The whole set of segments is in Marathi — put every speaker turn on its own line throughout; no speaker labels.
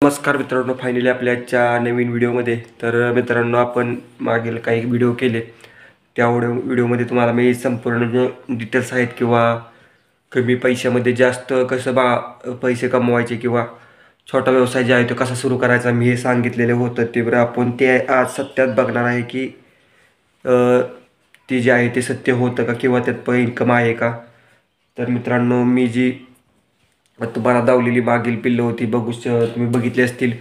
नमस्कार मित्रांनो, फायनली आपल्या आजच्या नवीन व्हिडिओमध्ये. तर मित्रांनो, आपण मागील काही व्हिडिओ केले, त्या व्हिडिओमध्ये तुम्हाला मी संपूर्ण जे डिटेल्स आहेत किंवा कमी पैशामध्ये जास्त कसं पैसे कमवायचे किंवा छोटा व्यवसाय जे आहे तो कसा सुरू करायचा मी हे सांगितलेलं होतं. ते बरं आपण ते आज सत्यात बघणार आहे की ते जे आहे ते सत्य होतं का किंवा त्यात इन्कम आहे का. तर मित्रांनो, मी जी तुम्हाला दावलेली मागील पिल्लं होती तुम्ही बघितली असतील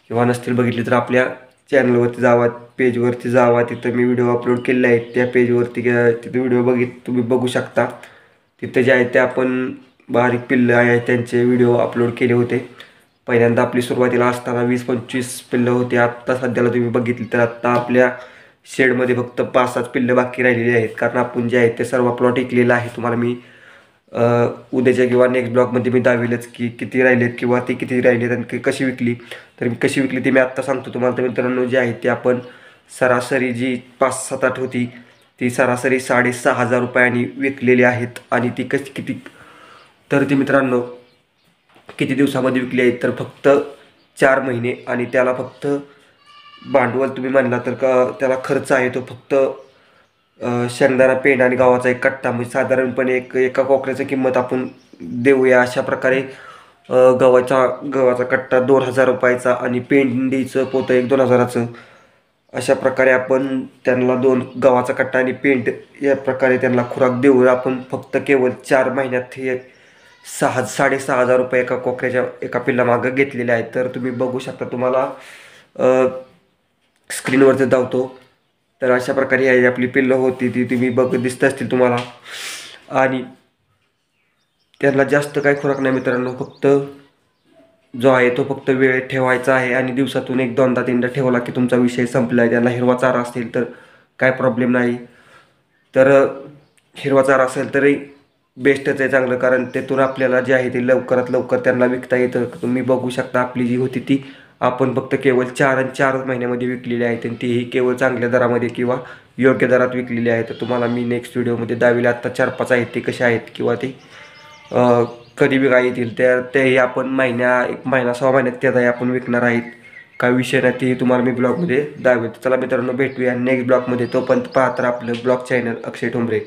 किंवा नसतील बघितली तर आपल्या चॅनलवरती जावा, पेजवरती जावा, तिथं मी व्हिडिओ अपलोड केले आहेत. त्या पेजवरती तिथे व्हिडिओ तुम्ही बघू शकता. तिथं जे आहे ते आपण बारीक पिल्लं आहे त्यांचे व्हिडिओ अपलोड केले होते. पहिल्यांदा आपली सुरुवातीला असताना 20-25 पिल्लं होती. आत्ता सध्याला तुम्ही बघितली तर आत्ता आपल्या शेडमध्ये फक्त 5-6 पिल्लं बाकी राहिलेली आहेत, कारण आपण जे आहे ते सर्व प्लॉट विकलेला आहे. तुम्हाला मी उद्याच्या किंवा नेक्स्ट ब्लॉगमध्ये मी दावेलच की किती राहिलेत किंवा ते किती राहिलेत आणि कशी विकली. तर मी कशी विकली ते मी आत्ता सांगतो तुम्हाला. तर मित्रांनो, जे आहे ते आपण सरासरी जी 5-7-8 होती ती सरासरी 6,500 रुपयांनी विकलेली आहेत. आणि ती किती तर ती मित्रांनो किती दिवसामध्ये विकली आहेत तर फक्त 4 महिने. आणि त्याला फक्त भांडवल तुम्ही म्हणला तर त्याला खर्च आहे तो फक्त शेंगदाणा पेंड आणि गव्हाचा एक कट्टा, म्हणजे साधारणपणे एका कोकऱ्याची किंमत आपण देऊया अशा प्रकारे. गव्हाचा कट्टा 2,000 रुपयाचा आणि पेंडीचं पोतं 1-2 हजाराचं. अशा प्रकारे आपण त्यांना गव्हाचा कट्टा आणि पेंट या प्रकारे त्यांना खुराक देऊ. आपण फक्त केवळ 4 महिन्यात हे 6,500 रुपये एका कोकऱ्याच्या एका पिल्लामागं घेतलेले आहेत. तर तुम्ही बघू शकता, तुम्हाला स्क्रीनवरती धावतो. तर अशा प्रकारे ही आपली पिल्लं होती ती तुम्ही दिसत असतील तुम्हाला. आणि त्यांना जास्त काही खुराक नाही मित्रांनो, फक्त जो आहे तो फक्त वेळ ठेवायचा आहे आणि दिवसातून 1-2दा-3दा ठेवला की तुमचा विषय संपला आहे. त्यांना हिरवा चारा असेल तर काय प्रॉब्लेम नाही. तर हिरवा चारा असेल तरी बेस्टच आहे, चांगलं, कारण त्यातून आपल्याला जे आहे ते लवकरात लवकर त्यांना विकता येतं. तुम्ही बघू शकता आपली जी होती ती आपण फक्त केवळ 4 महिन्यामध्ये विकलेली आहेत आणि तीही केवळ चांगल्या दरामध्ये किंवा योग्य दरात विकलेली आहे. तर तुम्हाला मी नेक्स्ट व्हिडिओमध्ये दावेले आत्ता 4-5 आहेत ते कसे आहेत किंवा ते कधी विका येतील तर तेही आपण 1 महिना 6 महिन्यात त्याचाही आपण विकणार आहेत. काय विषय नाही, तेही तुम्हाला मी ब्लॉगमध्ये दावेल. चला मित्रांनो, भेटूया नेक्स्ट ब्लॉगमध्ये. तोपर्यंत पाहत राहा आपलं ब्लॉग चॅनल अक्षय ठोंबरे.